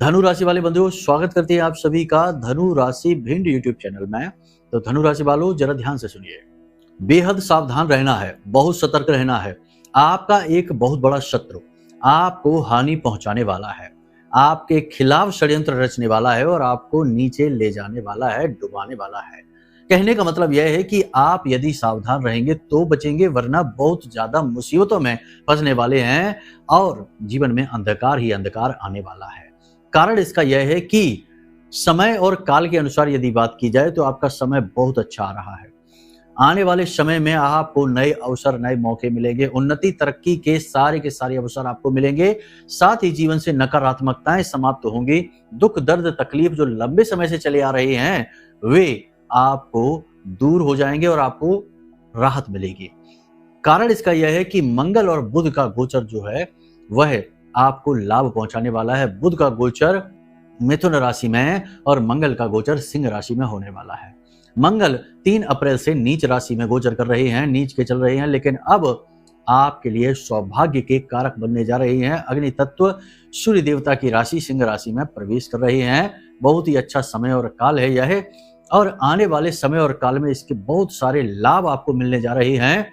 धनु राशि वाले बंधुओं, स्वागत करते हैं आप सभी का धनु राशि भिंड यूट्यूब चैनल में। तो धनु राशि वालों, जरा ध्यान से सुनिए। बेहद सावधान रहना है, बहुत सतर्क रहना है। आपका एक बहुत बड़ा शत्रु आपको हानि पहुंचाने वाला है, आपके खिलाफ षड्यंत्र रचने वाला है और आपको नीचे ले जाने वाला है, डुबाने वाला है। कहने का मतलब यह है कि आप यदि सावधान रहेंगे तो बचेंगे, वरना बहुत ज्यादा मुसीबतों में फंसने वाले हैं और जीवन में अंधकार ही अंधकार आने वाला है। कारण इसका यह है कि समय और काल के अनुसार यदि बात की जाए तो आपका समय बहुत अच्छा आ रहा है। आने वाले समय में आपको नए अवसर, नए मौके मिलेंगे, उन्नति तरक्की के सारे अवसर आपको मिलेंगे। साथ ही जीवन से नकारात्मकताएं समाप्त होंगी। दुख दर्द तकलीफ जो लंबे समय से चले आ रहे हैं वे आपको दूर हो जाएंगे और आपको राहत मिलेगी। कारण इसका यह है कि मंगल और बुध का गोचर जो है वह आपको लाभ पहुंचाने वाला है। बुध का गोचर मिथुन राशि में और मंगल का गोचर सिंह राशि में होने वाला है। मंगल 3 अप्रैल से नीच राशि में गोचर कर रहे हैं, नीच के चल रहे हैं, लेकिन अब आपके लिए सौभाग्य के कारक बनने जा रहे हैं। अग्नि तत्व सूर्य देवता की राशि सिंह राशि में प्रवेश कर रहे हैं। बहुत ही अच्छा समय और काल है यह, और आने वाले समय और काल में इसके बहुत सारे लाभ आपको मिलने जा रहे हैं।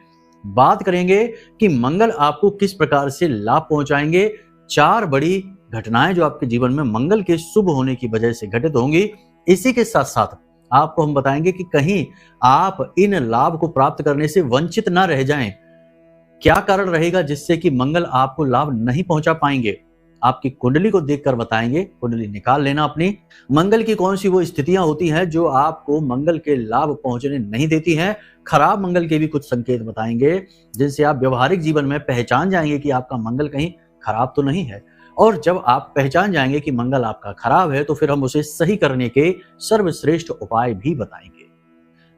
बात करेंगे कि मंगल आपको किस प्रकार से लाभ पहुंचाएंगे। 4 बड़ी घटनाएं जो आपके जीवन में मंगल के शुभ होने की वजह से घटित होंगी। इसी के साथ साथ आपको हम बताएंगे कि कहीं आप इन लाभ को प्राप्त करने से वंचित ना रह जाएं। क्या कारण रहेगा जिससे कि मंगल आपको लाभ नहीं पहुंचा पाएंगे, आपकी कुंडली को देखकर बताएंगे। कुंडली निकाल लेना अपनी। मंगल की कौन सी वो स्थितियां होती हैं जो आपको मंगल के लाभ पहुंचने नहीं देती हैं। खराब मंगल के भी कुछ संकेत बताएंगे जिनसे आप व्यवहारिक जीवन में पहचान जाएंगे कि आपका मंगल कहीं खराब तो नहीं है। और जब आप पहचान जाएंगे कि मंगल आपका खराब है तो फिर हम उसे सही करने के सर्वश्रेष्ठ उपाय भी बताएंगे।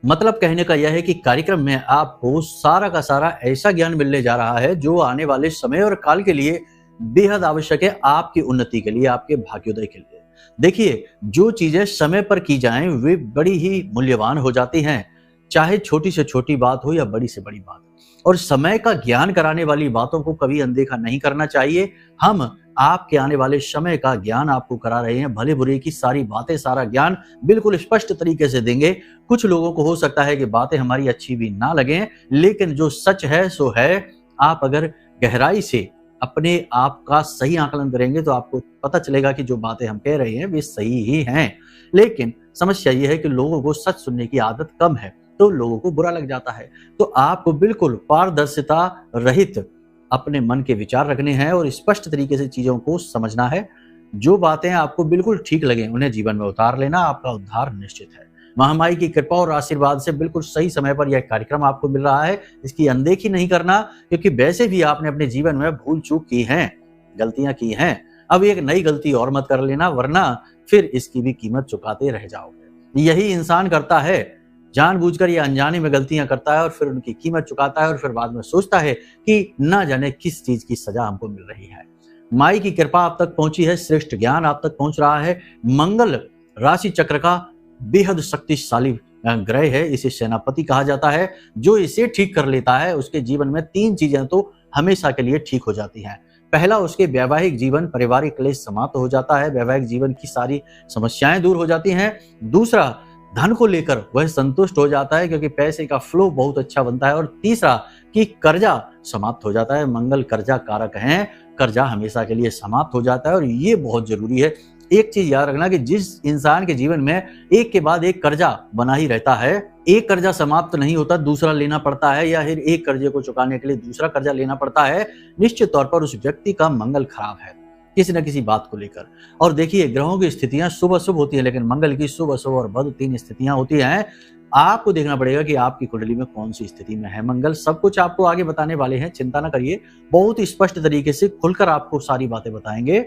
मतलब कहने का यह है कि कार्यक्रम में आपको सारा का सारा ऐसा ज्ञान मिलने जा रहा है जो आने वाले समय और काल के लिए बेहद आवश्यक है, आपकी उन्नति के लिए, आपके भाग्योदय के लिए। देखिए, जो चीजें समय पर की जाएं वे बड़ी ही मूल्यवान हो जाती हैं, चाहे छोटी से छोटी बात हो या बड़ी से बड़ी बात। और समय का ज्ञान कराने वाली बातों को कभी अनदेखा नहीं करना चाहिए। हम आपके आने वाले समय का ज्ञान आपको करा रहे हैं। भले बुरे की सारी बातें, सारा ज्ञान बिल्कुल स्पष्ट तरीके से देंगे। कुछ लोगों को हो सकता है कि बातें हमारी अच्छी भी ना लगें, लेकिन जो सच है सो है। आप अगर गहराई से अपने आप का सही आकलन करेंगे तो आपको पता चलेगा कि जो बातें हम कह रहे हैं वे सही ही हैं। लेकिन समस्या यह है कि लोगों को सच सुनने की आदत कम है, तो लोगों को बुरा लग जाता है। तो आपको बिल्कुल पारदर्शिता रहित अपने मन के विचार रखने हैं और स्पष्ट तरीके से चीजों को समझना है। जो बातें आपको बिल्कुल ठीक लगे उन्हें जीवन में उतार लेना, आपका उद्धार निश्चित है। महामाई की कृपा और आशीर्वाद से बिल्कुल सही समय पर यह कार्यक्रम आपको मिल रहा है। इसकी अनदेखी नहीं करना, क्योंकि वैसे भी आपने अपने जीवन में भूल चूक की हैं, गलतियां की हैं। अब एक नई गलती और मत कर लेना, वरना फिर इसकी भी कीमत चुकाते रह जाओगे। यही इंसान करता है, जानबूझकर या अनजाने में गलतियां करता है और फिर उनकी कीमत चुकाता है और फिर बाद में सोचता है कि ना जाने किस चीज की सजा हमको मिल रही है। माई की कृपा आप तक पहुंची है, श्रेष्ठ ज्ञान आप तक पहुंच रहा है। मंगल राशि चक्र का बेहद शक्तिशाली ग्रह है, इसे सेनापति कहा जाता है। जो इसे ठीक कर लेता है उसके जीवन में 3 चीजें तो हमेशा के लिए ठीक हो जाती हैं। पहला, उसके वैवाहिक जीवन, पारिवारिक क्लेश समाप्त हो जाता है, वैवाहिक जीवन की सारी समस्याएं दूर हो जाती हैं। दूसरा, धन को लेकर वह संतुष्ट हो जाता है क्योंकि पैसे का फ्लो बहुत अच्छा बनता है। और तीसरा कि कर्जा समाप्त हो जाता है। मंगल कर्जा कारक हैं, कर्जा हमेशा के लिए समाप्त हो जाता है और ये बहुत जरूरी है। एक चीज याद रखना कि जिस इंसान के जीवन में एक के बाद एक कर्जा बना ही रहता है, एक कर्जा समाप्त नहीं होता, दूसरा लेना पड़ता है, या फिर एक कर्जे को चुकाने के लिए दूसरा कर्जा लेना पड़ता है, निश्चित तौर पर उस व्यक्ति का मंगल खराब है किसी न किसी बात को लेकर। और देखिए, ग्रहों की स्थितियां शुभ अशुभ होती है, लेकिन मंगल की शुभ अशुभ और बद 3 स्थितियां होती हैं। आपको देखना पड़ेगा कि आपकी कुंडली में कौन सी स्थिति में है मंगल। सब कुछ आपको आगे बताने वाले हैं, चिंता ना करिए। बहुत ही स्पष्ट तरीके से खुलकर आपको सारी बातें बताएंगे।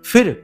फिर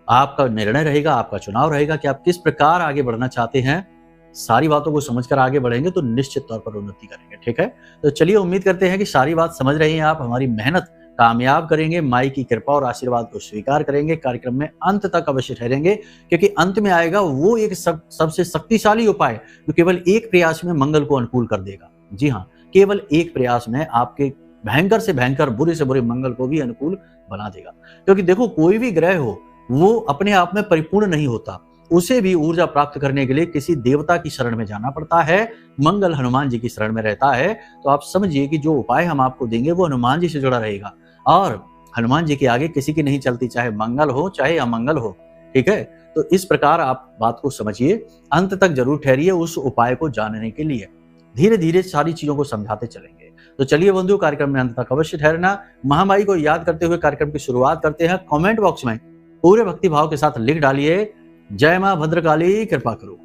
आपका निर्णय रहेगा, आपका चुनाव रहेगा कि आप किस प्रकार आगे बढ़ना चाहते हैं। सारी बातों को समझकर आगे बढ़ेंगे तो निश्चित तौर पर उन्नति करेंगे। ठीक है, तो चलिए, उम्मीद करते हैं कि सारी बात समझ रहे हैं आप। हमारी मेहनत कामयाब करेंगे, माई की कृपा और आशीर्वाद को स्वीकार करेंगे। कार्यक्रम में अंत तक अवश्य ठहरेंगे, क्योंकि अंत में आएगा वो एक सबसे शक्तिशाली उपाय जो केवल एक प्रयास में मंगल को अनुकूल कर देगा। जी हाँ, केवल एक प्रयास में आपके भयंकर से भयंकर, बुरे से बुरे मंगल को भी अनुकूल बना देगा। क्योंकि देखो, कोई भी ग्रह हो, वो अपने आप में परिपूर्ण नहीं होता, उसे भी ऊर्जा प्राप्त करने के लिए किसी देवता की शरण में जाना पड़ता है। मंगल हनुमान जी की शरण में रहता है। तो आप समझिए कि जो उपाय हम आपको देंगे वो हनुमान जी से जुड़ा रहेगा, और हनुमान जी के आगे किसी की नहीं चलती, चाहे मंगल हो चाहे अमंगल हो। ठीक है, तो इस प्रकार आप बात को समझिए, अंत तक जरूर ठहरिए उस उपाय को जानने के लिए। धीरे धीरे सारी चीजों को समझाते चलेंगे। तो चलिए बंधु, कार्यक्रम में अंत तक अवश्य ठहरना। महामाई को याद करते हुए कार्यक्रम की शुरुआत करते हैं। कमेंट बॉक्स में पूरे भक्ति भाव के साथ लिख डालिए, जय मां भद्रकाली कृपा करो।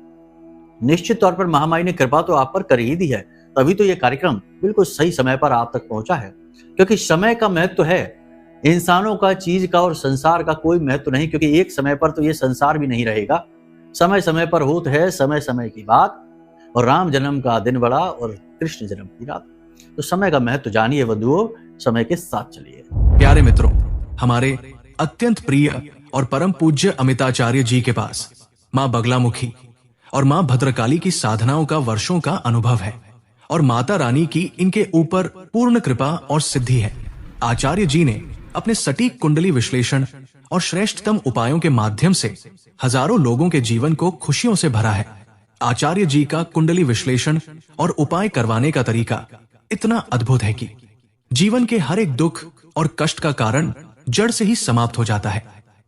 निश्चित तौर पर महामाई ने कृपा तो आप पर कर ही दी है, तभी तो ये कार्यक्रम बिल्कुल सही समय पर आप तक पहुंचा है। क्योंकि समय का महत्व है, इंसानों का, चीज का और संसार का कोई महत्व नहीं, क्योंकि एक समय पर तो ये संसार भी नहीं रहेगा। समय समय पर होत है समय समय की बात, और राम जन्म का दिन बड़ा और कृष्ण जन्म की रात। तो समय का महत्व जानिए बंधुओं, समय के साथ चलिए। प्यारे मित्रों, हमारे अत्यंत प्रिय और परम पूज्य अमिताचार्य जी के पास माँ बगलामुखी और माँ भद्रकाली की साधनाओं का वर्षों का अनुभव है, और माता रानी की इनके ऊपर पूर्ण कृपा और सिद्धि है। आचार्य जी ने अपने सटीक कुंडली विश्लेषण और श्रेष्ठतम उपायों के माध्यम से हजारों लोगों के जीवन को खुशियों से भरा है। आचार्य जी का कुंडली विश्लेषण और उपाय करवाने का तरीका इतना अद्भुत है कि जीवन के हर एक दुख और कष्ट का कारण जड़ से ही समाप्त हो जाता है।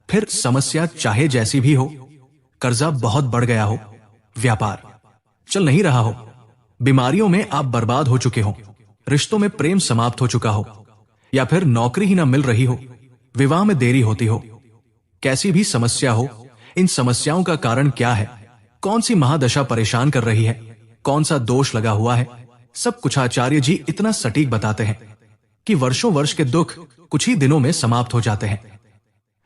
फिर समस्या चाहे जैसी भी हो, कर्जा बहुत बढ़ गया हो, व्यापार चल नहीं रहा हो, बीमारियों में आप बर्बाद हो चुके हो, रिश्तों में प्रेम समाप्त हो चुका हो, या फिर नौकरी ही ना मिल रही हो, विवाह में देरी होती हो, कैसी भी समस्या हो, इन समस्याओं का कारण क्या है, कौन सी महादशा परेशान कर रही है, कौन सा दोष लगा हुआ है, सब कुछ आचार्य जी इतना सटीक बताते हैं कि वर्षों वर्ष के दुख कुछ ही दिनों में समाप्त हो जाते हैं।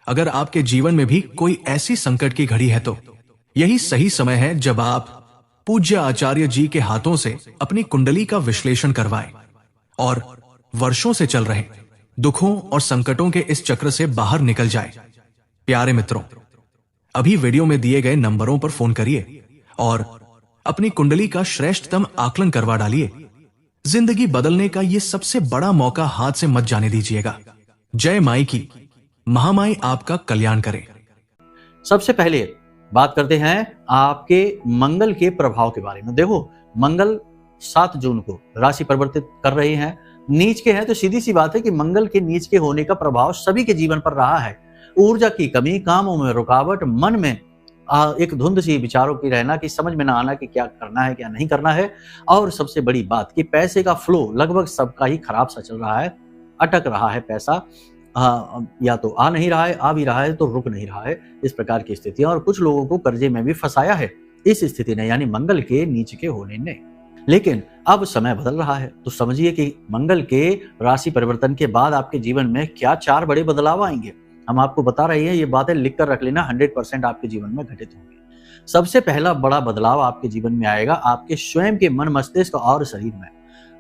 अगर आपके जीवन में भी कोई ऐसी संकट की घड़ी है तो यही सही समय है जब आप पूज्य आचार्य जी के हाथों से अपनी कुंडली का विश्लेषण करवाएं और वर्षों से चल रहे दुखों और संकटों के इस चक्र से बाहर निकल जाए। प्यारे मित्रों, अभी वीडियो में दिए गए नंबरों पर फोन करिए और अपनी कुंडली का श्रेष्ठतम आकलन करवा डालिए। जिंदगी बदलने का ये सबसे बड़ा मौका हाथ से मत जाने दीजिएगा। जय माई की, महामाई आपका कल्याण करे। सबसे पहले बात करते हैं आपके मंगल के प्रभाव के बारे में। देखो, मंगल 7 जून को राशि परिवर्तित कर रहे हैं, नीच के हैं, तो सीधी सी बात है कि मंगल के नीच के होने का प्रभाव सभी के जीवन पर रहा है। ऊर्जा की कमी, कामों में रुकावट, मन में एक धुंध सी विचारों की रहना कि समझ में ना आना कि क्या करना है क्या नहीं करना है, और सबसे बड़ी बात कि पैसे का फ्लो लगभग सबका ही खराब सा चल रहा है, अटक रहा है पैसा, या तो आ नहीं रहा है, आ भी रहा है तो रुक नहीं रहा है, इस प्रकार की स्थितियां, और कुछ लोगों को कर्जे में भी फंसाया है इस स्थिति ने, यानी मंगल के नीच के होने ने। लेकिन अब समय बदल रहा है, तो समझिए कि मंगल के राशि परिवर्तन के बाद आपके जीवन में क्या 4 बड़े बदलाव आएंगे। हम आपको बता रहे हैं, ये बातें लिख कर रख लेना, 100% आपके जीवन में घटित होंगी। सबसे पहला बड़ा बदलाव आपके जीवन में आएगा आपके स्वयं के मन, मस्तिष्क और शरीर में।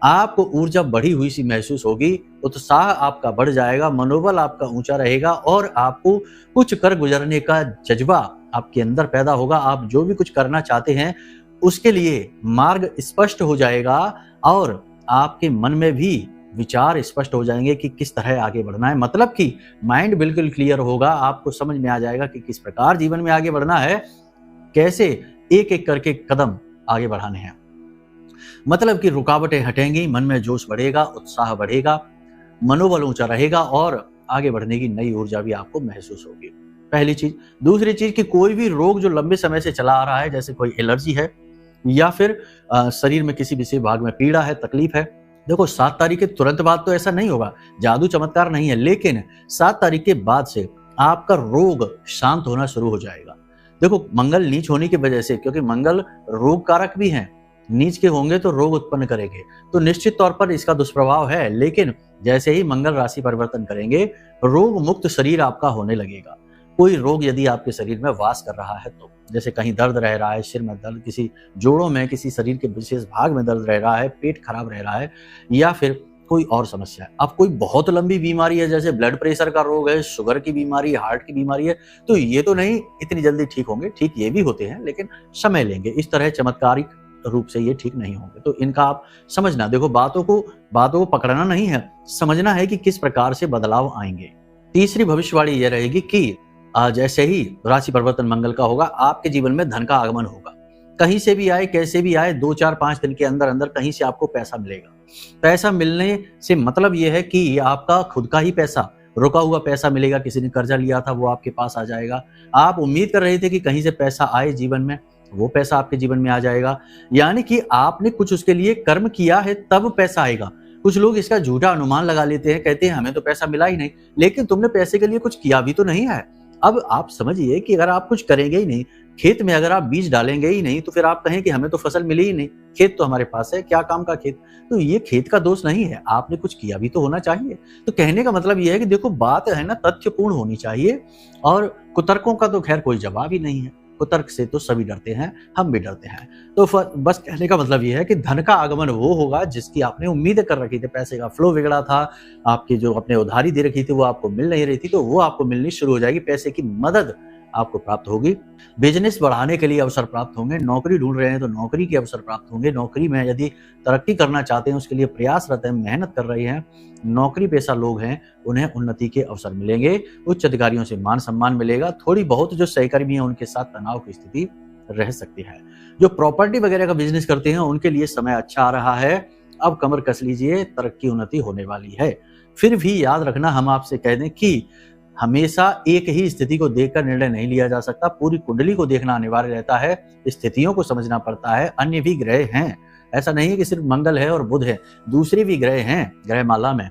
आपको ऊर्जा बढ़ी हुई सी महसूस होगी, उत्साह आपका बढ़ जाएगा, मनोबल आपका ऊंचा रहेगा, और आपको कुछ कर गुजरने का जज्बा आपके अंदर पैदा होगा। आप जो भी कुछ करना चाहते हैं उसके लिए मार्ग स्पष्ट हो जाएगा, और आपके मन में भी विचार स्पष्ट हो जाएंगे कि किस तरह आगे बढ़ना है। मतलब कि माइंड बिल्कुल क्लियर होगा, आपको समझ में आ जाएगा कि किस प्रकार जीवन में आगे बढ़ना है, कैसे एक एक करके कदम आगे बढ़ाने हैं। मतलब कि रुकावटें हटेंगी, मन में जोश बढ़ेगा, उत्साह बढ़ेगा, मनोबल ऊंचा रहेगा, और आगे बढ़ने की नई ऊर्जा भी आपको महसूस होगी। पहली चीज। दूसरी चीज कि कोई भी रोग जो लंबे समय से चला आ रहा है, जैसे कोई एलर्जी है या फिर शरीर में किसी विशेष भाग में पीड़ा है, तकलीफ है, देखो 7 तारीख के तुरंत बाद तो ऐसा नहीं होगा, जादू चमत्कार नहीं है, लेकिन 7 तारीख के बाद से आपका रोग शांत होना शुरू हो जाएगा। देखो, मंगल नीच होने की वजह से, क्योंकि मंगल रोग कारक भी हैं, नीच के होंगे तो रोग उत्पन्न करेंगे, तो निश्चित तौर पर इसका दुष्प्रभाव है। लेकिन जैसे ही मंगल राशि परिवर्तन करेंगे, रोग मुक्त शरीर आपका होने लगेगा। कोई रोग यदि आपके शरीर में वास कर रहा है तो, जैसे कहीं दर्द रह रहा है, सिर में दर्द, किसी जोड़ों में, किसी शरीर के विशेष भाग में दर्द रह रहा है, पेट खराब रह रहा है, या फिर कोई और समस्या है। अब कोई बहुत लंबी बीमारी है, जैसे ब्लड प्रेशर का रोग है, शुगर की बीमारी, हार्ट की बीमारी है, तो ये तो नहीं इतनी जल्दी ठीक होंगे। ठीक ये भी होते हैं, लेकिन समय लेंगे। इस तरह चमत्कारिक रूप से ये ठीक नहीं होंगे, तो इनका आप समझना। देखो, बातों को पकड़ना नहीं है, समझना है कि किस प्रकार से बदलाव आएंगे। तीसरी भविष्यवाणी यह रहेगी कि जैसे ही राशि परिवर्तन मंगल का होगा, आपके जीवन में धन का आगमन होगा। कहीं से भी आए, कैसे भी आए, 2, 4, 5 दिन के अंदर अंदर कहीं से आपको पैसा मिलेगा। पैसा मिलने से मतलब ये है कि आपका खुद का ही पैसा, रुका हुआ पैसा मिलेगा। किसी ने कर्जा लिया था, वो आपके पास आ जाएगा। आप उम्मीद कर रहे थे कि कहीं से पैसा आए जीवन में, वो पैसा आपके जीवन में आ जाएगा। यानी कि आपने कुछ उसके लिए कर्म किया है, तब पैसा आएगा। कुछ लोग इसका झूठा अनुमान लगा लेते हैं, कहते हैं हमें तो पैसा मिला ही नहीं, लेकिन तुमने पैसे के लिए कुछ किया भी तो नहीं है। अब आप समझिए कि अगर आप कुछ करेंगे ही नहीं, खेत में अगर आप बीज डालेंगे ही नहीं, तो फिर आप कहें कि हमें तो फसल मिली ही नहीं, खेत तो हमारे पास है, क्या काम का खेत। तो ये खेत का दोष नहीं है, आपने कुछ किया भी तो होना चाहिए। तो कहने का मतलब ये है कि देखो, बात है ना तथ्यपूर्ण होनी चाहिए, और कुतर्कों का तो खैर कोई जवाब ही नहीं है। कुतर्क से तो सभी डरते हैं, हम भी डरते हैं। तो बस कहने का मतलब ये है कि धन का आगमन वो होगा जिसकी आपने उम्मीदें कर रखी थी। पैसे का फ्लो बिगड़ा था, आपकी जो अपने उधारी दे रखी थी वो आपको मिल नहीं रही थी, तो वो आपको मिलनी शुरू हो जाएगी। पैसे की मदद आपको प्राप्त होगी। बिजनेस बढ़ाने के लिए अवसर प्राप्त होंगे। नौकरी ढूंढ रहे हैं तो नौकरी के अवसर प्राप्त होंगे। नौकरी में यदि तरक्की करना चाहते हैं, उसके लिए प्रयासरत हैं, मेहनत कर रहे हैं, नौकरी पेशा लोग हैं, उन्हें उन्नति के अवसर मिलेंगे। उच्च अधिकारियों से मान सम्मान मिलेगा। थोड़ी बहुत जो सहकर्मी हैं उनके साथ तनाव की स्थिति रह सकती है। जो प्रॉपर्टी वगैरह का बिजनेस करते हैं उनके लिए समय अच्छा आ रहा है। अब कमर कस लीजिए, तरक्की उन्नति होने वाली है। फिर भी याद रखना, हम आपसे कह दें कि हमेशा एक ही स्थिति को देखकर निर्णय नहीं लिया जा सकता। पूरी कुंडली को देखना अनिवार्य रहता है, स्थितियों को समझना पड़ता है। अन्य भी ग्रह हैं, ऐसा नहीं है कि सिर्फ मंगल है और बुध है, दूसरे भी ग्रह हैं ग्रहमाला में,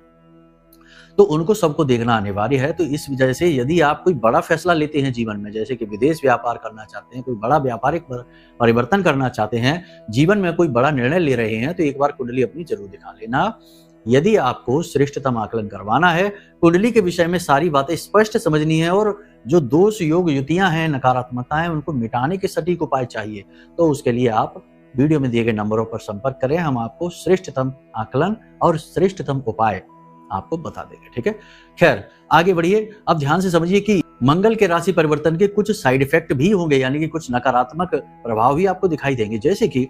तो उनको सबको देखना अनिवार्य है। तो इस वजह से यदि आप कोई बड़ा फैसला लेते हैं जीवन में, जैसे कि विदेश व्यापार करना चाहते हैं, कोई बड़ा व्यापारिक परिवर्तन करना चाहते हैं, जीवन में कोई बड़ा निर्णय ले रहे हैं, तो एक बार कुंडली अपनी जरूर दिखा लेना। यदि आपको श्रेष्ठतम आकलन करवाना है, कुंडली के विषय में सारी बातें स्पष्ट समझनी है, और जो दोष योग युतियां हैं, नकारात्मकताएं, उनको मिटाने के सटीक उपाय चाहिए, तो उसके लिए आप वीडियो में दिए गए नंबरों पर संपर्क करें। हम आपको श्रेष्ठतम आकलन और श्रेष्ठतम उपाय आपको बता देंगे। ठीक है, खैर आगे बढ़िए। अब ध्यान से समझिए कि मंगल के राशि परिवर्तन के कुछ साइड इफेक्ट भी होंगे, यानी कि कुछ नकारात्मक प्रभाव भी आपको दिखाई देंगे। जैसे कि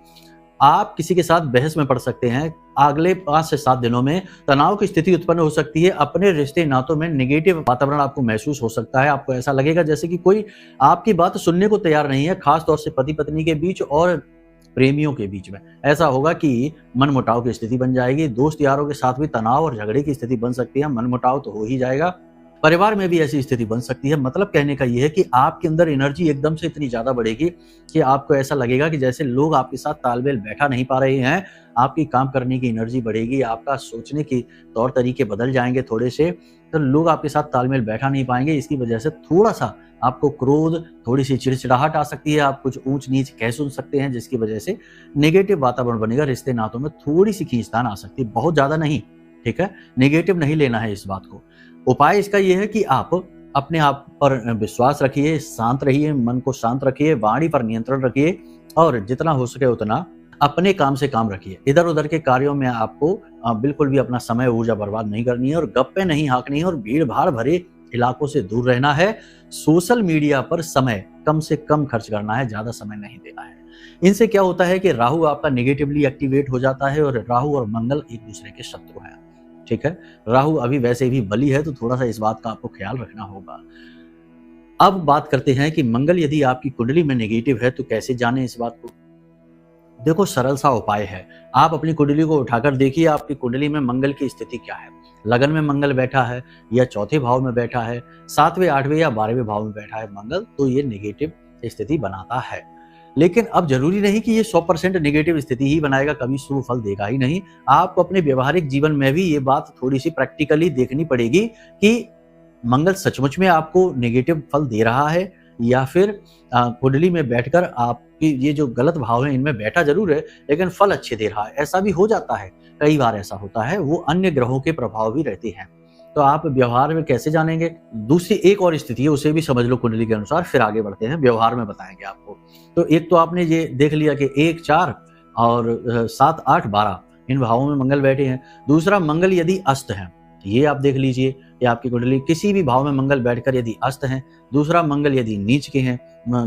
आप किसी के साथ बहस में पड़ सकते हैं। अगले 5 से 7 दिनों में तनाव की स्थिति उत्पन्न हो सकती है। अपने रिश्ते नातों में नेगेटिव वातावरण आपको महसूस हो सकता है। आपको ऐसा लगेगा जैसे कि कोई आपकी बात सुनने को तैयार नहीं है, खास तौर से पति पत्नी के बीच और प्रेमियों के बीच में। ऐसा होगा कि मनमुटाव की स्थिति बन जाएगी। दोस्त यारों के साथ भी तनाव और झगड़े की स्थिति बन सकती है। मनमुटाव तो हो ही जाएगा। परिवार में भी ऐसी स्थिति बन सकती है। मतलब कहने का यह है कि आपके अंदर एनर्जी एकदम से इतनी ज्यादा बढ़ेगी कि आपको ऐसा लगेगा कि जैसे लोग आपके साथ तालमेल बैठा नहीं पा रहे हैं। आपकी काम करने की एनर्जी बढ़ेगी, आपका सोचने की तौर तरीके बदल जाएंगे थोड़े से, तो लोग आपके साथ तालमेल बैठा नहीं पाएंगे। इसकी वजह से थोड़ा सा आपको क्रोध, थोड़ी सी चिड़चिड़ाहट आ सकती है। आप कुछ ऊंच नीच कह सुन सकते हैं, जिसकी वजह से नेगेटिव वातावरण बनेगा। रिश्ते नातों में थोड़ी सी खींचतान आ सकती है, बहुत ज्यादा नहीं। ठीक है, नेगेटिव नहीं लेना है इस बात को। उपाय इसका यह है कि आप अपने आप पर विश्वास रखिए, शांत रहिए, मन को शांत रखिए, वाणी पर नियंत्रण रखिए, और जितना हो सके उतना अपने काम से काम रखिए। इधर उधर के कार्यों में आपको बिल्कुल भी अपना समय ऊर्जा बर्बाद नहीं करनी है, और गप्पे नहीं हाँकनी है, और भीड़ भाड़ भरे इलाकों से दूर रहना है। सोशल मीडिया पर समय कम से कम खर्च करना है, ज्यादा समय नहीं देना है। इनसे क्या होता है कि राहु आपका नेगेटिवली एक्टिवेट हो जाता है, और राहु और मंगल एक दूसरे के शत्रु हैं। ठीक है, राहु अभी वैसे भी बली है, तो थोड़ा सा इस बात का आपको ख्याल रखना होगा। अब बात करते हैं कि मंगल यदि आपकी कुंडली में नेगेटिव है तो कैसे जाने इस बात को। देखो, सरल सा उपाय है। आप अपनी कुंडली को उठाकर देखिए, आपकी कुंडली में मंगल की स्थिति क्या है। लगन में मंगल बैठा है, या चौथे भाव में बैठा है, 7वें 8वें या 12वें भाव में बैठा है मंगल, तो ये नेगेटिव स्थिति बनाता है। लेकिन अब जरूरी नहीं कि ये 100% नेगेटिव स्थिति ही बनाएगा, कभी शुभ फल देगा ही नहीं। आपको अपने व्यवहारिक जीवन में भी ये बात थोड़ी सी प्रैक्टिकली देखनी पड़ेगी कि मंगल सचमुच में आपको नेगेटिव फल दे रहा है, या फिर कुंडली में बैठकर आपकी ये जो गलत भाव है इनमें बैठा जरूर है, लेकिन फल अच्छे दे रहा है। ऐसा भी हो जाता है, कई बार ऐसा होता है। वो अन्य ग्रहों के प्रभाव भी रहते हैं। तो आप व्यवहार में कैसे जानेंगे? दूसरी एक और स्थिति है, उसे भी समझ लो कुंडली के अनुसार, फिर आगे बढ़ते हैं। व्यवहार में बताएंगे आपको। तो एक तो आपने ये देख लिया कि 1 4 और 7 8 12 इन भावों में मंगल बैठे हैं। दूसरा, मंगल यदि अस्त है, ये आप देख लीजिए कि आपकी कुंडली किसी भी भाव में मंगल बैठकर यदि अस्त हैं। दूसरा, मंगल यदि नीच के हैं,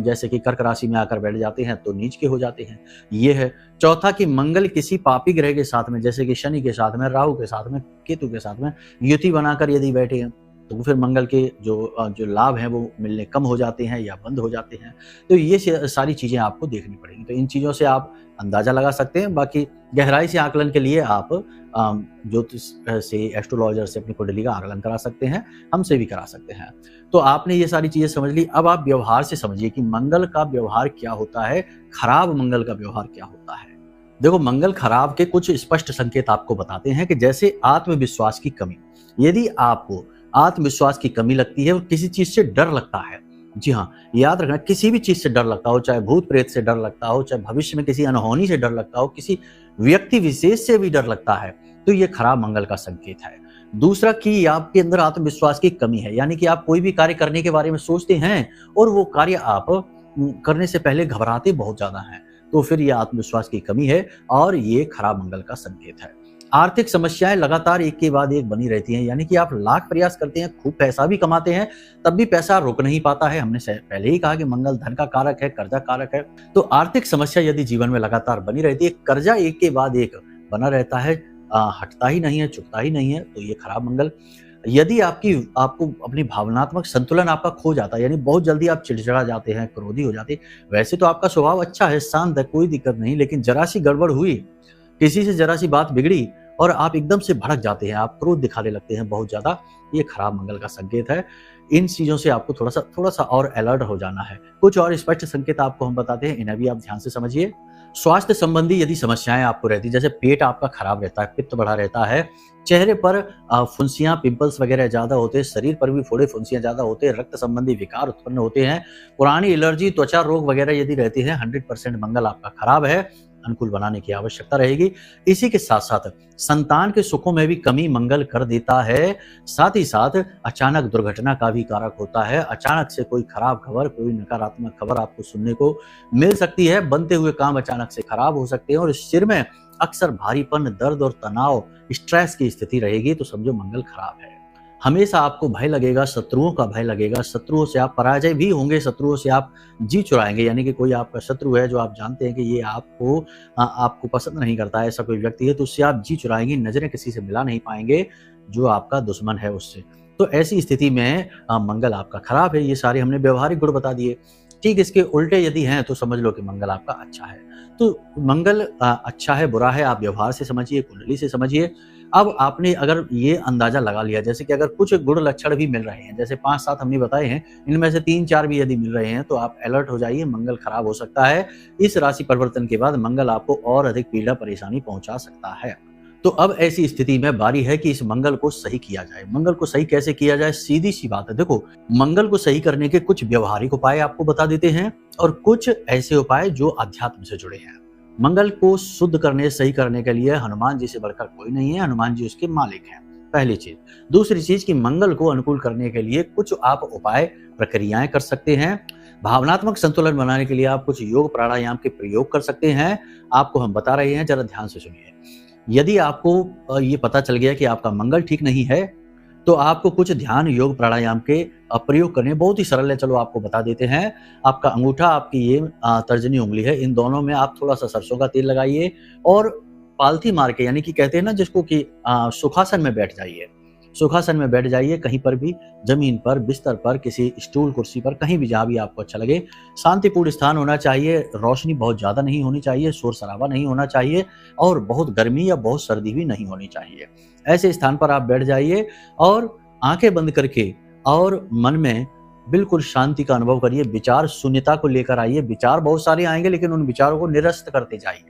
जैसे कि कर्क राशि में आकर बैठ जाते हैं तो नीच के हो जाते हैं, ये है। चौथा, कि मंगल किसी पापी ग्रह के साथ में, जैसे कि शनि के साथ में, राहु के साथ में, केतु के साथ में युति बनाकर यदि बैठे हैं, तो फिर मंगल के जो लाभ हैं वो मिलने कम हो जाते हैं या बंद हो जाते हैं। तो ये सारी चीज़ें आपको देखनी पड़ेंगी। तो इन चीज़ों से आप अंदाज़ा लगा सकते हैं। बाकी गहराई से आकलन के लिए आप ज्योतिष से, एस्ट्रोलॉजर से अपनी कुंडली का आकलन करा सकते हैं, हमसे भी करा सकते हैं। तो आपने ये सारी चीज़ें समझ ली। अब आप व्यवहार से समझिए कि मंगल का व्यवहार क्या होता है, खराब मंगल का व्यवहार क्या होता है। देखो, मंगल खराब के कुछ स्पष्ट संकेत आपको बताते हैं कि जैसे आत्मविश्वास की कमी। यदि आपको आत्मविश्वास की कमी लगती है और किसी चीज़ से डर लगता है, जी हाँ, याद रखना, किसी भी चीज़ से डर लगता हो, चाहे भूत प्रेत से डर लगता हो, चाहे भविष्य में किसी अनहोनी से डर लगता हो, किसी व्यक्ति विशेष से भी डर लगता है, तो ये खराब मंगल का संकेत है। दूसरा कि आपके अंदर आत्मविश्वास की कमी है, यानी कि आप कोई भी कार्य करने के बारे में सोचते हैं और वो कार्य आप करने से पहले घबराते बहुत ज़्यादा हैं, तो फिर ये आत्मविश्वास की कमी है और ये खराब मंगल का संकेत है। आर्थिक समस्याएं लगातार एक के बाद एक बनी रहती हैं, यानी कि आप लाख प्रयास करते हैं, खूब पैसा भी कमाते हैं, तब भी पैसा रुक नहीं पाता है। हमने पहले ही कहा कि मंगल धन का कारक है, कर्जा कारक है। तो आर्थिक समस्या यदि जीवन में लगातार बनी रहती है, कर्जा एक के बाद एक बना रहता है, हटता ही नहीं है, चुकता ही नहीं है, तो ये खराब मंगल। यदि आपको अपनी भावनात्मक संतुलन आपका खो जाता है, यानी बहुत जल्दी आप चिड़चिड़ा जाते हैं, क्रोधी हो जाते हैं। वैसे तो आपका स्वभाव अच्छा है, शांत है, कोई दिक्कत नहीं, लेकिन जरा सी गड़बड़ हुई, किसी से जरा सी बात बिगड़ी और आप एकदम से भड़क जाते हैं, आप क्रोध दिखाने लगते हैं बहुत ज्यादा, ये खराब मंगल का संकेत है। इन चीजों से आपको थोड़ा सा और अलर्ट हो जाना है। कुछ और स्पष्ट संकेत आपको हम बताते हैं, इन्हें भी आप ध्यान से समझिए। स्वास्थ्य संबंधी यदि समस्याएं आपको रहती, जैसे पेट आपका खराब रहता है, पित्त बढ़ा रहता है, चेहरे पर फुंसियां, पिंपल्स वगैरह ज्यादा होते हैं, शरीर पर भी फोड़े फुंसियां ज्यादा होते हैं, रक्त संबंधी विकार उत्पन्न होते हैं, पुरानी एलर्जी, त्वचा रोग वगैरह यदि रहती है, 100% मंगल आपका खराब है, अनुकूल बनाने की आवश्यकता रहेगी। इसी के साथ साथ संतान के सुखों में भी कमी मंगल कर देता है। साथ ही साथ अचानक दुर्घटना का भी कारक होता है। अचानक से कोई खराब खबर, कोई नकारात्मक खबर आपको सुनने को मिल सकती है। बनते हुए काम अचानक से खराब हो सकते हैं और सिर में अक्सर भारीपन, दर्द और तनाव, स्ट्रेस की स्थिति रहेगी, तो समझो मंगल खराब है। हमेशा आपको भय लगेगा, शत्रुओं का भय लगेगा, शत्रुओं से आप पराजय भी होंगे, शत्रुओं से आप जी चुराएंगे, यानी कि कोई आपका शत्रु है जो आप जानते हैं कि ये आपको पसंद नहीं करता है, ऐसा कोई व्यक्ति है, तो उससे आप जी चुराएंगे, नजरें किसी से मिला नहीं पाएंगे जो आपका दुश्मन है उससे। तो ऐसी स्थिति में मंगल आपका खराब है। ये सारे हमने व्यवहारिक गुण बता दिए। ठीक इसके उल्टे यदि हैं तो समझ लो कि मंगल आपका अच्छा है। तो मंगल अच्छा है बुरा है, आप व्यवहार से समझिए, कुंडली से समझिए। अब आपने अगर ये अंदाजा लगा लिया, जैसे कि अगर कुछ गुण लक्षण भी मिल रहे हैं, जैसे 5-7 हमने बताए हैं, इनमें से 3-4 भी यदि मिल रहे हैं, तो आप अलर्ट हो जाइए, मंगल खराब हो सकता है। इस राशि परिवर्तन के बाद मंगल आपको और अधिक पीड़ा परेशानी पहुंचा सकता है। तो अब ऐसी स्थिति में बारी है कि इस मंगल को सही किया जाए। मंगल को सही कैसे किया जाए? सीधी सी बात है। देखो, मंगल को सही करने के कुछ व्यवहारिक उपाय आपको बता देते हैं और कुछ ऐसे उपाय जो अध्यात्म से जुड़े हैं। मंगल को शुद्ध करने, सही करने के लिए हनुमान जी से बढ़कर कोई नहीं है, हनुमान जी उसके मालिक हैं, पहली चीज। दूसरी चीज कि मंगल को अनुकूल करने के लिए कुछ आप उपाय, प्रक्रियाएं कर सकते हैं। भावनात्मक संतुलन बनाने के लिए आप कुछ योग प्राणायाम के प्रयोग कर सकते हैं। आपको हम बता रहे हैं, जरा ध्यान से सुनिए। यदि आपको ये पता चल गया कि आपका मंगल ठीक नहीं है, तो आपको कुछ ध्यान, योग, प्राणायाम के प्रयोग करने बहुत ही सरल है। चलो आपको बता देते हैं। आपका अंगूठा, आपकी ये तर्जनी उंगली है, इन दोनों में आप थोड़ा सा सरसों का तेल लगाइए और पालथी मार के, यानी कि कहते हैं ना जिसको कि सुखासन में बैठ जाइए। सुखासन में बैठ जाइए, कहीं पर भी, जमीन पर, बिस्तर पर, किसी स्टूल कुर्सी पर, कहीं भी, जहां भी आपको अच्छा लगे। शांतिपूर्ण स्थान होना चाहिए, रोशनी बहुत ज्यादा नहीं होनी चाहिए, शोर शराबा नहीं होना चाहिए और बहुत गर्मी या बहुत सर्दी भी नहीं होनी चाहिए। ऐसे स्थान पर आप बैठ जाइए और आंखें बंद करके और मन में बिल्कुल शांति का अनुभव करिए। विचार शून्यता को लेकर आइए। विचार बहुत सारे आएंगे, लेकिन उन विचारों को निरस्त करते जाइए।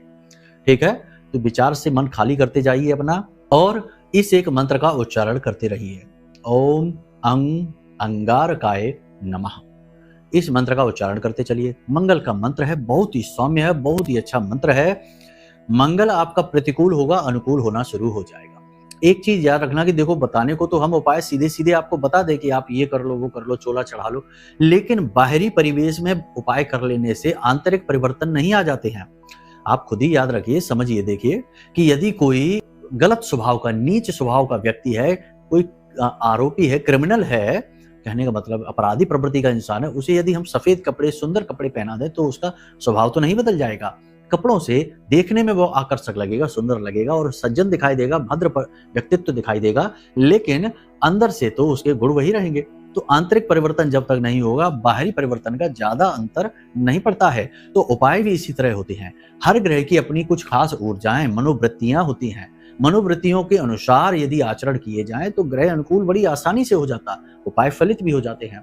ठीक है, तो विचार से मन खाली करते जाइए अपना और इस एक मंत्र का उच्चारण करते रहिए। ओम अंग अंगारकाय नमः। इस मंत्र का उच्चारण करते चलिए। मंगल का मंत्र है, बहुत ही सौम्य है, बहुत ही अच्छा मंत्र है। मंगल आपका प्रतिकूल होगा, अनुकूल होना शुरू हो जाएगा। एक चीज याद रखना कि देखो, बताने को तो हम उपाय सीधे सीधे आपको बता दें कि आप ये कर लो, वो कर लो, चोला चढ़ा लो, लेकिन बाहरी परिवेश में उपाय कर लेने से आंतरिक परिवर्तन नहीं आ जाते हैं। आप खुद ही याद रखिए, समझिए, देखिए कि यदि कोई गलत स्वभाव का, नीच स्वभाव का व्यक्ति है, कोई आरोपी है, क्रिमिनल है, कहने का मतलब अपराधी प्रवृत्ति का इंसान है, उसे यदि हम सफेद कपड़े, सुंदर कपड़े पहना दें तो उसका स्वभाव तो नहीं बदल जाएगा। कपड़ों से देखने में वो आकर्षक लगेगा, सुंदर लगेगा और सज्जन दिखाई देगा, भद्र व्यक्तित्व दिखाई देगा, लेकिन अंदर से तो उसके गुण वही रहेंगे। तो आंतरिक परिवर्तन जब तक नहीं होगा, बाहरी परिवर्तन का ज्यादा अंतर नहीं पड़ता है। तो उपाय भी इसी तरह होते हैं। हर ग्रह की अपनी कुछ खास ऊर्जाएं, मनोवृत्तियां होती हैं। मनोवृत्तियों के अनुसार यदि आचरण किए जाएं तो ग्रह अनुकूल बड़ी आसानी से हो जाता, उपाय फलित भी हो जाते हैं।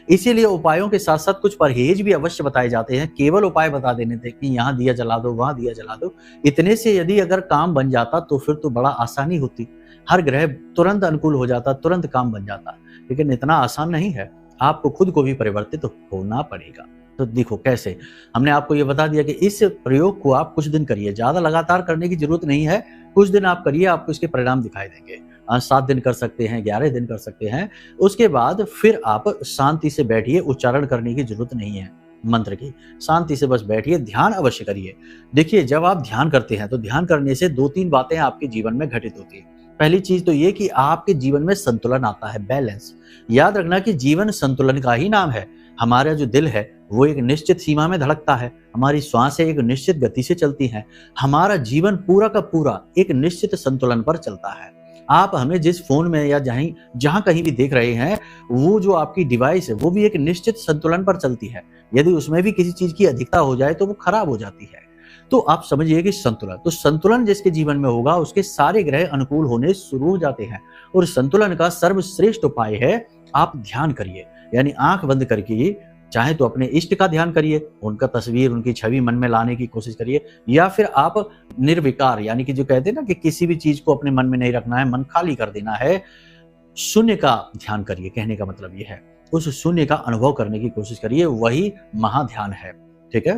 इसीलिए उपायों के साथ साथ कुछ परहेज भी अवश्य बताए जाते हैं। केवल उपाय बता देने थे कि यहाँ दिया जला दो, वहां दिया जला दो, इतने से यदि अगर काम बन जाता तो फिर तो बड़ा आसानी होती, हर ग्रह तुरंत अनुकूल हो जाता, तुरंत काम बन जाता। लेकिन इतना आसान नहीं है, आपको खुद को भी परिवर्तित होना पड़ेगा। तो देखो कैसे, हमने आपको ये बता दिया कि इस प्रयोग को आप कुछ दिन करिए, ज्यादा लगातार करने की जरूरत नहीं है। कुछ दिन आप करिए, आपको इसके परिणाम दिखाई देंगे। 7 दिन कर सकते हैं, 11 दिन कर सकते हैं। उसके बाद फिर आप शांति से बैठिए, उच्चारण करने की जरूरत नहीं है मंत्र की, शांति से बस बैठिए, ध्यान अवश्य करिए। देखिए, जब आप ध्यान करते हैं तो ध्यान करने से 2-3 बातें आपके जीवन में घटित होती है। पहली चीज तो ये कि आपके जीवन में संतुलन आता है, बैलेंस। याद रखना कि जीवन संतुलन का ही नाम है। हमारा जो दिल है वो एक निश्चित सीमा में धड़कता है, हमारी श्वासें एक निश्चित गति से चलती हैं, हमारा जीवन पूरा का पूरा एक निश्चित संतुलन पर चलता है। आप हमें जिस फोन में या जहां कहीं भी देख रहे हैं, वो जो आपकी डिवाइस है वो भी एक निश्चित संतुलन पर चलती है। यदि उसमें भी किसी चीज की अधिकता हो जाए तो वो खराब हो जाती है। तो आप समझिए कि संतुलन, तो संतुलन जिसके जीवन में होगा उसके सारे ग्रह अनुकूल होने शुरू हो जाते हैं। और संतुलन का सर्वश्रेष्ठ उपाय है आप ध्यान करिए, यानी आंख बंद करके, चाहे तो अपने इष्ट का ध्यान करिए, उनका तस्वीर, उनकी छवि मन में लाने की कोशिश करिए, या फिर आप निर्विकार, यानी कि जो कहते हैं ना कि किसी भी चीज को अपने मन में नहीं रखना है, मन खाली कर देना है, शून्य का ध्यान करिए। कहने का मतलब ये है, उस शून्य का अनुभव करने की कोशिश करिए, वही महाध्यान है। ठीक है,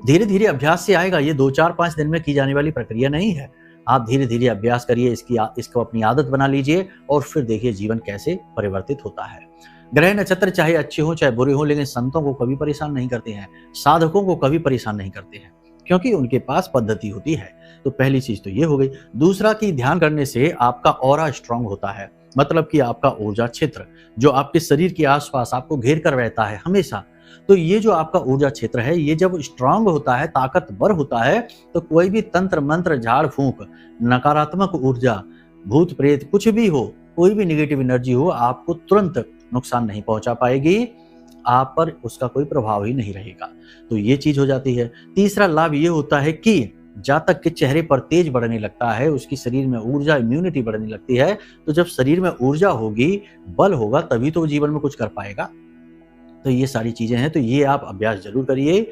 धीरे धीरे अभ्यास से आएगा, ये 2-4-5 दिन में की जाने वाली प्रक्रिया नहीं है। आप धीरे धीरे अभ्यास करिए, इसको अपनी आदत बना लीजिए और फिर देखिए जीवन कैसे परिवर्तित होता है। ग्रह नक्षत्र चाहे अच्छे हो चाहे बुरे हो, लेकिन संतों को कभी परेशान नहीं करते हैं, साधकों को कभी परेशान नहीं करते हैं, क्योंकि उनके पास पद्धति होती है। तो पहली चीज तो ये हो गई। दूसरा कि ध्यान करने से आपका ऑरा स्ट्रांग होता है, मतलब कि आपका ऊर्जा क्षेत्र जो आपके शरीर के आसपास आपको घेर कर रहता है हमेशा, तो ये जो आपका ऊर्जा क्षेत्र है, ये जब स्ट्रांग होता है, ताकतवर होता है, तो कोई भी तंत्र मंत्र, झाड़ फूंक, नकारात्मक ऊर्जा, भूत प्रेत, कुछ भी हो, कोई भी नेगेटिव एनर्जी हो, आपको तुरंत नुकसान नहीं पहुंचा पाएगी, आप पर उसका कोई प्रभाव ही नहीं रहेगा। तो ये चीज हो जाती है। तीसरा लाभ ये होता है कि जातक के चेहरे पर तेज बढ़ने लगता है, उसकी शरीर में ऊर्जा, इम्यूनिटी बढ़ने लगती है। तो जब शरीर में ऊर्जा होगी, बल होगा, तभी तो जीवन में कुछ कर पाएगा। तो ये सारी चीजें हैं, तो ये आप अभ्यास जरूर करिए।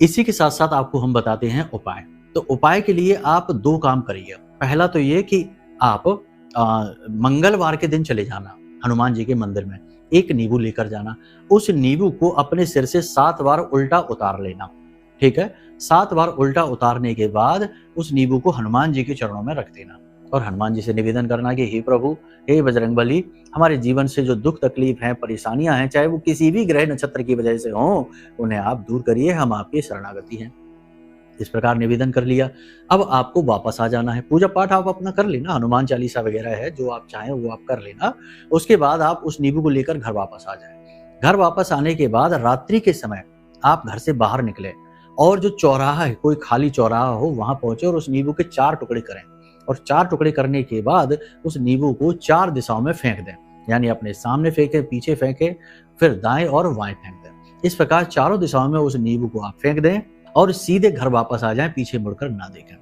इसी के साथ साथ आपको हम बताते हैं उपाय। तो उपाय के लिए आप 2 काम करिए। पहला तो ये कि आप मंगलवार के दिन चले जाना हनुमान जी के मंदिर में, एक नींबू लेकर जाना, उस नींबू को अपने सिर से 7 बार उल्टा उतार लेना। ठीक है, 7 बार उल्टा उतारने के बाद उस नींबू को हनुमान जी के चरणों में रख देना और हनुमान जी से निवेदन करना कि हे प्रभु, हे बजरंगबली, हमारे जीवन से जो दुख तकलीफ है, परेशानियां हैं, चाहे वो किसी भी ग्रह नक्षत्र की वजह से हों, उन्हें आप दूर करिए, हम आपके शरणागति हैं। इस प्रकार निवेदन कर लिया। अब आपको वापस आ जाना है। पूजा पाठ आप अपना कर लेना, हनुमान चालीसा वगैरह है, जो आप चाहें वो आप कर लेना। उसके बाद आप उस नींबू को लेकर घर वापस आ जाए। घर वापस आने के बाद रात्रि के समय आप घर से बाहर निकले और जो चौराहा है, कोई खाली चौराहा हो, वहां पहुंचे और उस नींबू के 4 टुकड़े करें और 4 टुकड़े करने के बाद उस नींबू को 4 दिशाओं में फेंक दें, यानी अपने सामने फेंके, पीछे फेंके, फिर दाएं और बाएं फेंक दें। इस प्रकार चारों दिशाओं में उस नींबू को आप फेंक दें और सीधे घर वापस आ जाएं, पीछे मुड़कर ना देखें।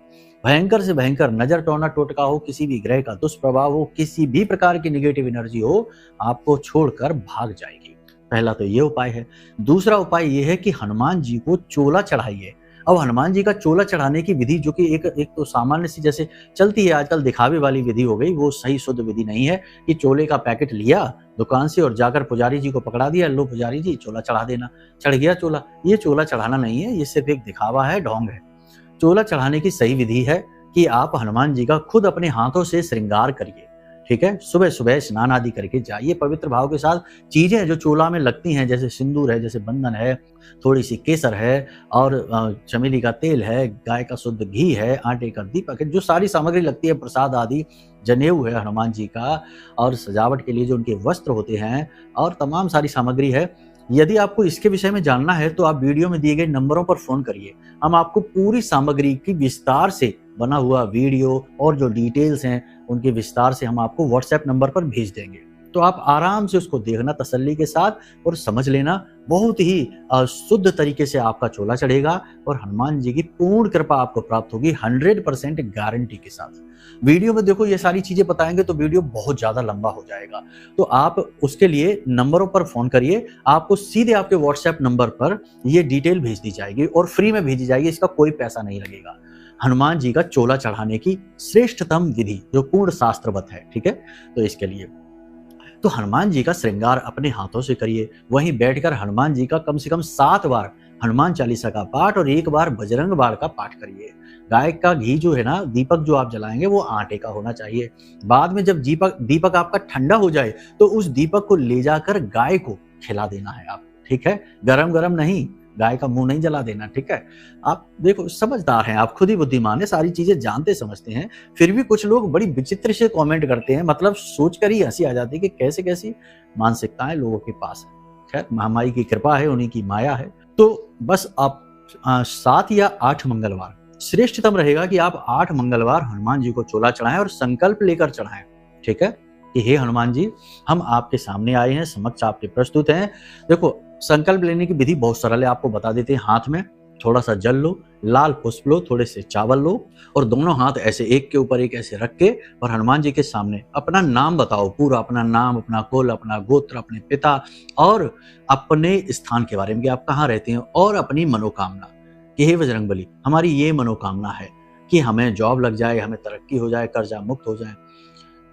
भयंकर से भयंकर नजर, टोना टोटका हो, किसी भी ग्रह का दुष्प्रभाव हो, किसी भी प्रकार की नेगेटिव एनर्जी हो, आपको छोड़कर भाग जाएगी। पहला तो ये उपाय है। दूसरा उपाय ये है कि हनुमान जी को चोला चढ़ाइए। अब हनुमान जी का चोला चढ़ाने की विधि, जो कि एक तो सामान्य सी जैसे चलती है आजकल, दिखावे वाली विधि हो गई, वो सही शुद्ध विधि नहीं है कि चोले का पैकेट लिया दुकान से और जाकर पुजारी जी को पकड़ा दिया, लो पुजारी जी चोला चढ़ा देना, चढ़ गया चोला। ये चोला चढ़ाना नहीं है, ये सिर्फ एक दिखावा है, ढोंग है। चोला चढ़ाने की सही विधि है कि आप हनुमान जी का खुद अपने हाथों से श्रृंगार करिए। ठीक है, सुबह सुबह स्नान आदि करके जाइए पवित्र भाव के साथ। चीजें जो चोला में लगती हैं, जैसे सिंदूर है, जैसे बंधन है, थोड़ी सी केसर है और चमेली का तेल है, गाय का शुद्ध घी है, आटे का दीपक है, जो सारी सामग्री लगती है, प्रसाद आदि, जनेऊ है हनुमान जी का, और सजावट के लिए जो उनके वस्त्र होते हैं और तमाम सारी सामग्री है, यदि आपको इसके विषय में जानना है तो आप वीडियो में दिए गए नंबरों पर फोन करिए। हम आपको पूरी सामग्री की विस्तार से बना हुआ वीडियो और जो डिटेल्स हैं उनके विस्तार से हम आपको व्हाट्सएप नंबर पर भेज देंगे। तो आप आराम से उसको देखना तसल्ली के साथ और समझ लेना। बहुत ही शुद्ध तरीके से आपका चोला चढ़ेगा और हनुमान जी की पूर्ण कृपा आपको प्राप्त होगी 100% गारंटी के साथ। वीडियो में देखो ये सारी चीजें बताएंगे तो वीडियो बहुत ज्यादा लंबा हो जाएगा, तो आप उसके लिए नंबरों पर फोन करिए। आपको सीधे आपके व्हाट्सएप नंबर पर ये डिटेल भेज दी जाएगी और फ्री में भेजी जाएगी, इसका कोई पैसा नहीं लगेगा। हनुमान जी का चोला चढ़ाने की श्रेष्ठतम विधि जो पूर्ण शास्त्रवत है, ठीक है। तो इसके लिए तो हनुमान जी का श्रृंगार अपने हाथों से करिए। वहीं बैठकर हनुमान जी का कम से कम 7 बार हनुमान चालीसा का पाठ और 1 बार बजरंग बाण का पाठ करिए। गाय का घी जो है ना, दीपक जो आप जलाएंगे वो आटे का होना चाहिए। बाद में जब दीपक आपका ठंडा हो जाए तो उस दीपक को ले जाकर गाय को खिला देना है आप, ठीक है। गरम गरम नहीं, गाय का मुंह नहीं जला देना, ठीक है। आप देखो समझदार हैं, आप खुद ही बुद्धिमान है, सारी चीजें जानते समझते हैं, फिर भी कुछ लोग बड़ी विचित्र से कमेंट करते हैं। मतलब सोचकर ही हंसी आ जाती है कि कैसे कैसी मानसिकताएं लोगों के पास है। खैर महामाई की कृपा है, उन्हीं की माया है। तो बस आप 7 या 8 मंगलवार श्रेष्ठतम रहेगा कि आप 8 मंगलवार हनुमान जी को चोला चढ़ाएं और संकल्प लेकर चढ़ाएं, ठीक है, कि हे हनुमान जी, हम आपके सामने आए हैं, समक्ष आपके प्रस्तुत हैं। देखो संकल्प लेने की विधि बहुत सरल है, आपको बता देते हैं। हाथ में थोड़ा सा जल लो, लाल पुष्प लो, थोड़े से चावल लो और दोनों हाथ ऐसे एक के ऊपर एक ऐसे रख के और हनुमान जी के सामने अपना नाम बताओ, पूरा अपना नाम, अपना कुल, अपना गोत्र, अपने पिता और अपने स्थान के बारे में कि आप कहाँ रहते हैं और अपनी मनोकामना कि हे बजरंगबली, हमारी ये मनोकामना है कि हमें जॉब लग जाए, हमें तरक्की हो जाए, कर्जा मुक्त हो जाए।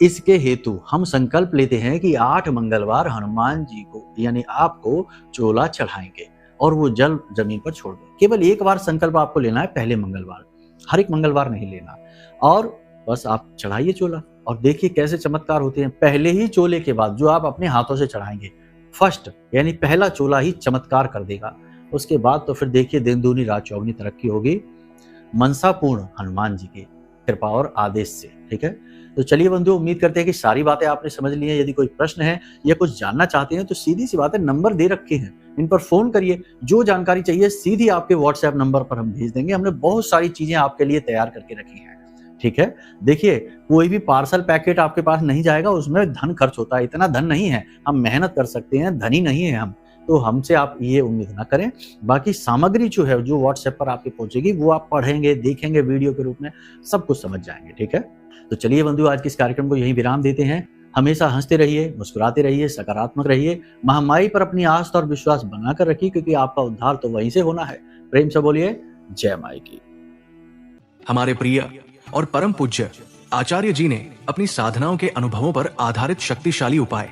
इसके हेतु हम संकल्प लेते हैं कि 8 मंगलवार हनुमान जी को यानी आपको चोला चढ़ाएंगे और वो जल जमीन पर छोड़ दें। केवल 1 बार संकल्प आपको लेना है, पहले मंगलवार, हर एक मंगलवार नहीं लेना। और बस आप चढ़ाइए चोला और देखिए कैसे चमत्कार होते हैं। पहले ही चोले के बाद जो आप अपने हाथों से चढ़ाएंगे, फर्स्ट यानी पहला चोला ही चमत्कार कर देगा। उसके बाद तो फिर देखिए दिन दूनी रात चौगनी तरक्की होगी, मनसापूर्ण हनुमान जी की कृपा और आदेश से, ठीक है। तो चलिए बंधुओं, उम्मीद करते हैं कि सारी बातें आपने समझ ली हैं। यदि कोई प्रश्न है या कुछ जानना चाहते हैं तो सीधी सी बात है, नंबर दे रखे हैं, इन पर फोन करिए। जो जानकारी चाहिए सीधी आपके व्हाट्सएप नंबर पर हम भेज देंगे। हमने बहुत सारी चीजें आपके लिए तैयार करके रखी हैं, ठीक है। देखिए कोई भी पार्सल पैकेट आपके पास नहीं जाएगा, उसमें धन खर्च होता है। इतना धन नहीं है, हम मेहनत कर सकते हैं, धनी नहीं है हम, तो हमसे आप ये उम्मीद ना करें। बाकी सामग्री जो है जो व्हाट्सएप पर आपके पहुंचेगी वो आप पढ़ेंगे, देखेंगे, वीडियो के रूप में सब कुछ समझ जाएंगे, ठीक है। तो चलिए बंधु, आज के इस कार्यक्रम को यहीं विराम देते हैं। हमेशा हंसते रहिए, मुस्कुराते रहिए, सकारात्मक रहिए, महामाई पर अपनी आस्था और विश्वास बनाकर रखिए, क्योंकि आपका उद्धार तो वहीं से होना है। प्रेम से बोलिए जय माई की। हमारे प्रिय और परम पूज्य आचार्य जी ने अपनी साधनाओं के अनुभवों पर आधारित शक्तिशाली उपाय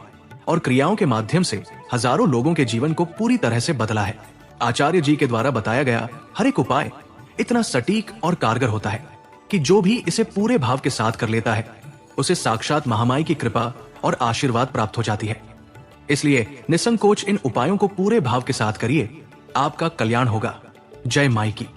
और क्रियाओं के माध्यम से हजारों लोगों के जीवन को पूरी तरह से बदला है। आचार्य जी के द्वारा बताया गया हर एक उपाय इतना सटीक और कारगर होता है कि जो भी इसे पूरे भाव के साथ कर लेता है उसे साक्षात महामाई की कृपा और आशीर्वाद प्राप्त हो जाती है। इसलिए निसंकोच इन उपायों को पूरे भाव के साथ करिए, आपका कल्याण होगा। जय माई की।